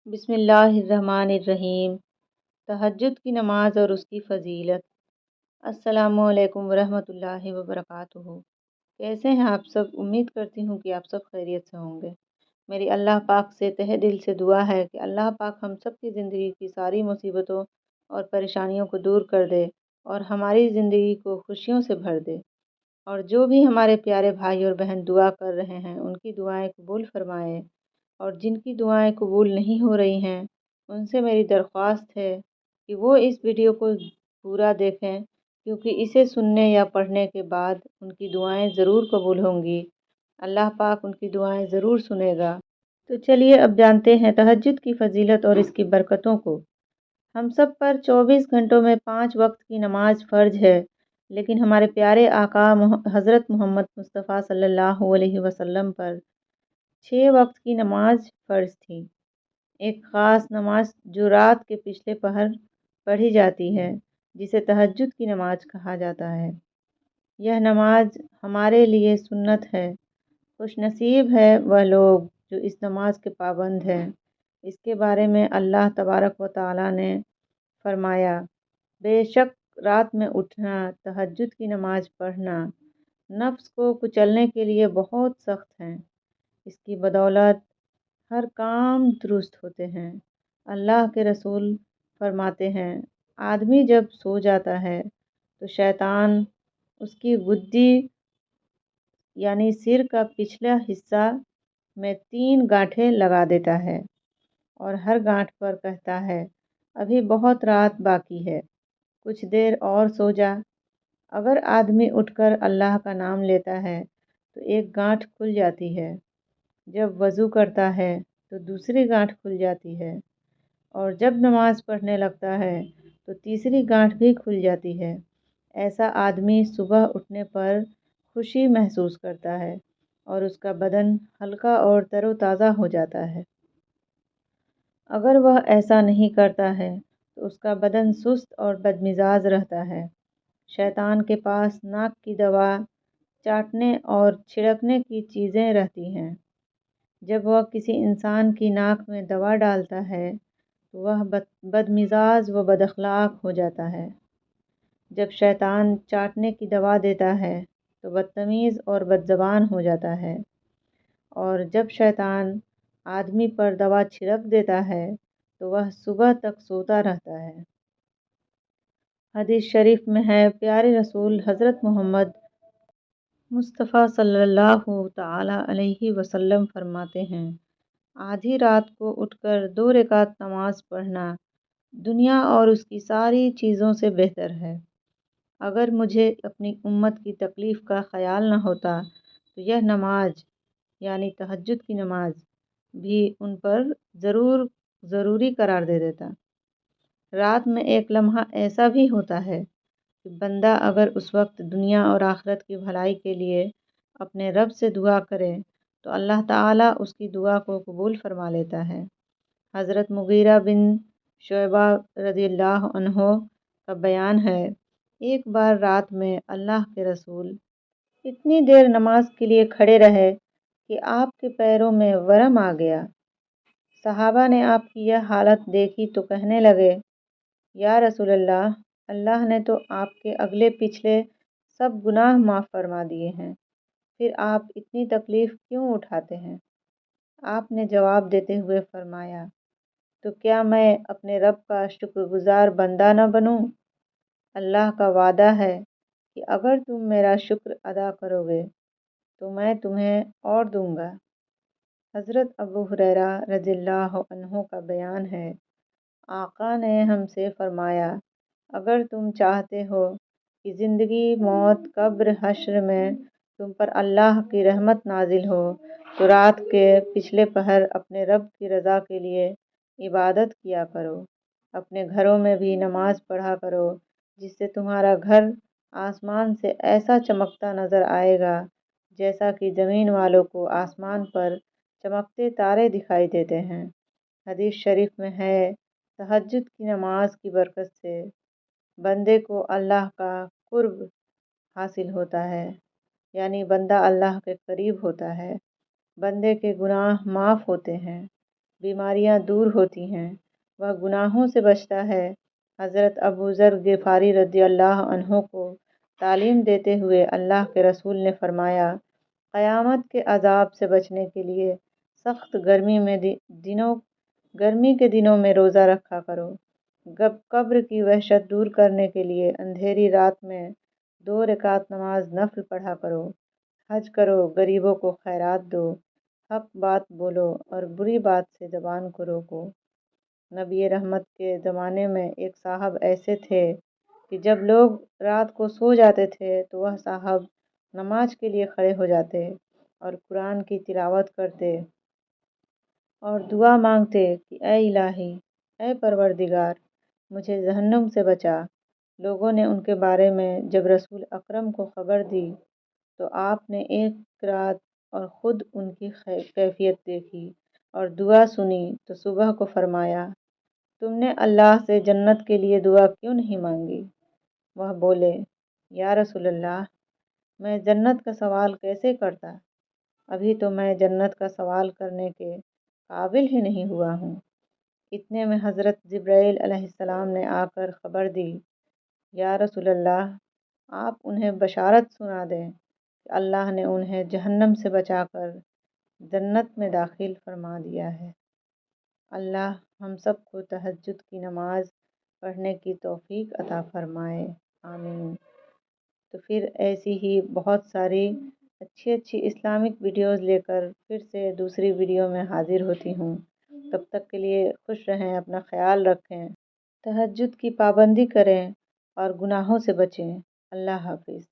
بسم اللہ الرحمن الرحیم۔ تہجد کی نماز اور اس کی فضیلت۔ السلام علیکم ورحمۃ اللہ وبرکاتہ۔ کیسے ہیں آپ سب؟ امید کرتی ہوں کہ آپ سب خیریت سے ہوں گے۔ میری اللہ پاک سے تہہ دل سے دعا ہے کہ اللہ پاک ہم سب کی زندگی کی ساری مصیبتوں اور پریشانیوں کو دور کر دے اور ہماری زندگی کو خوشیوں سے بھر دے، اور جو بھی ہمارے پیارے بھائی اور بہن دعا کر رہے ہیں ان کی دعائیں قبول فرمائے، اور جن کی دعائیں قبول نہیں ہو رہی ہیں ان سے میری درخواست ہے کہ وہ اس ویڈیو کو پورا دیکھیں، کیونکہ اسے سننے یا پڑھنے کے بعد ان کی دعائیں ضرور قبول ہوں گی۔ اللہ پاک ان کی دعائیں ضرور سنے گا۔ تو چلیے اب جانتے ہیں تہجد کی فضیلت اور اس کی برکتوں کو۔ ہم سب پر 24 گھنٹوں میں 5 وقت کی نماز فرض ہے، لیکن ہمارے پیارے آقا حضرت محمد مصطفیٰ صلی اللہ علیہ وسلم پر 6 وقت کی نماز فرض تھی۔ ایک خاص نماز جو رات کے پچھلے پہر پڑھی جاتی ہے، جسے تہجد کی نماز کہا جاتا ہے۔ یہ نماز ہمارے لیے سنت ہے۔ خوش نصیب ہے وہ لوگ جو اس نماز کے پابند ہیں۔ اس کے بارے میں اللہ تبارک و تعالیٰ نے فرمایا، بے شک رات میں اٹھنا، تہجد کی نماز پڑھنا نفس کو کچلنے کے لیے بہت سخت ہیں۔ اس کی بدولت ہر کام درست ہوتے ہیں۔ اللہ کے رسول فرماتے ہیں، آدمی جب سو جاتا ہے تو شیطان اس کی گدی یعنی سر کا پچھلا حصہ میں 3 گانٹھیں لگا دیتا ہے، اور ہر گانٹھ پر کہتا ہے، ابھی بہت رات باقی ہے، کچھ دیر اور سو جا۔ اگر آدمی اٹھ کر اللہ کا نام لیتا ہے تو ایک گانٹھ کھل جاتی ہے، جب وضو کرتا ہے تو دوسری گانٹھ کھل جاتی ہے، اور جب نماز پڑھنے لگتا ہے تو تیسری گانٹھ بھی کھل جاتی ہے۔ ایسا آدمی صبح اٹھنے پر خوشی محسوس کرتا ہے اور اس کا بدن ہلکا اور تر و تازہ ہو جاتا ہے۔ اگر وہ ایسا نہیں کرتا ہے تو اس کا بدن سست اور بدمزاج رہتا ہے۔ شیطان کے پاس ناک کی دوا، چاٹنے اور چھڑکنے کی چیزیں رہتی ہیں۔ جب وہ کسی انسان کی ناک میں دوا ڈالتا ہے تو وہ بدمزاج و بد اخلاق ہو جاتا ہے۔ جب شیطان چاٹنے کی دوا دیتا ہے تو بدتمیز اور بد زبان ہو جاتا ہے، اور جب شیطان آدمی پر دوا چھڑک دیتا ہے تو وہ صبح تک سوتا رہتا ہے۔ حدیث شریف میں ہے، پیارے رسول حضرت محمد مصطفیٰ صلی اللہ تعالی علیہ وسلم فرماتے ہیں، آدھی رات کو اٹھ کر 2 رکعت نماز پڑھنا دنیا اور اس کی ساری چیزوں سے بہتر ہے۔ اگر مجھے اپنی امت کی تکلیف کا خیال نہ ہوتا تو یہ نماز یعنی تہجد کی نماز بھی ان پر ضروری قرار دے دیتا۔ رات میں ایک لمحہ ایسا بھی ہوتا ہے کہ بندہ اگر اس وقت دنیا اور آخرت کی بھلائی کے لیے اپنے رب سے دعا کرے تو اللہ تعالیٰ اس کی دعا کو قبول فرما لیتا ہے۔ حضرت مغیرہ بن شعبہ رضی اللہ عنہ کا بیان ہے، ایک بار رات میں اللہ کے رسول اتنی دیر نماز کے لیے کھڑے رہے کہ آپ کے پیروں میں ورم آ گیا۔ صحابہ نے آپ کی یہ حالت دیکھی تو کہنے لگے، یا رسول اللہ، اللہ نے تو آپ کے اگلے پچھلے سب گناہ معاف فرما دیے ہیں، پھر آپ اتنی تکلیف کیوں اٹھاتے ہیں؟ آپ نے جواب دیتے ہوئے فرمایا، تو کیا میں اپنے رب کا شکر گزار بندہ نہ بنوں؟ اللہ کا وعدہ ہے کہ اگر تم میرا شکر ادا کرو گے تو میں تمہیں اور دوں گا۔ حضرت ابو ہریرہ رضی اللہ عنہ کا بیان ہے، آقا نے ہم سے فرمایا، اگر تم چاہتے ہو کہ زندگی، موت، قبر، حشر میں تم پر اللہ کی رحمت نازل ہو تو رات کے پچھلے پہر اپنے رب کی رضا کے لیے عبادت کیا کرو۔ اپنے گھروں میں بھی نماز پڑھا کرو، جس سے تمہارا گھر آسمان سے ایسا چمکتا نظر آئے گا جیسا کہ زمین والوں کو آسمان پر چمکتے تارے دکھائی دیتے ہیں۔ حدیث شریف میں ہے، تہجد کی نماز کی برکت سے بندے کو اللہ کا قرب حاصل ہوتا ہے، یعنی بندہ اللہ کے قریب ہوتا ہے، بندے کے گناہ معاف ہوتے ہیں، بیماریاں دور ہوتی ہیں، وہ گناہوں سے بچتا ہے۔ حضرت ابو ذر غفاری رضی اللہ عنہ کو تعلیم دیتے ہوئے اللہ کے رسول نے فرمایا، قیامت کے عذاب سے بچنے کے لیے سخت گرمی کے دنوں میں روزہ رکھا کرو۔ قبر کی وحشت دور کرنے کے لیے اندھیری رات میں 2 رکعت نماز نفل پڑھا کرو۔ حج کرو، غریبوں کو خیرات دو، حق بات بولو اور بری بات سے زبان کو روکو۔ نبی رحمت کے زمانے میں ایک صاحب ایسے تھے کہ جب لوگ رات کو سو جاتے تھے تو وہ صاحب نماز کے لیے کھڑے ہو جاتے اور قرآن کی تلاوت کرتے اور دعا مانگتے کہ اے الہی، اے پروردگار، مجھے جہنم سے بچا۔ لوگوں نے ان کے بارے میں جب رسول اکرم کو خبر دی تو آپ نے ایک رات اور خود ان کی کیفیت دیکھی اور دعا سنی تو صبح کو فرمایا، تم نے اللہ سے جنت کے لیے دعا کیوں نہیں مانگی؟ وہ بولے، یا رسول اللہ، میں جنت کا سوال کیسے کرتا؟ ابھی تو میں جنت کا سوال کرنے کے قابل ہی نہیں ہوا ہوں۔ اتنے میں حضرت جبرائیل علیہ السلام نے آ کر خبر دی، یا رسول اللہ، آپ انہیں بشارت سنا دیں کہ اللہ نے انہیں جہنم سے بچا کر جنت میں داخل فرما دیا ہے۔ اللہ ہم سب کو تہجد کی نماز پڑھنے کی توفیق عطا فرمائے، آمین۔ تو پھر ایسی ہی بہت ساری اچھی اسلامک ویڈیوز لے کر پھر سے دوسری ویڈیو میں حاضر ہوتی ہوں۔ تب تک کے لیے خوش رہیں، اپنا خیال رکھیں، تہجد کی پابندی کریں اور گناہوں سے بچیں۔ اللہ حافظ۔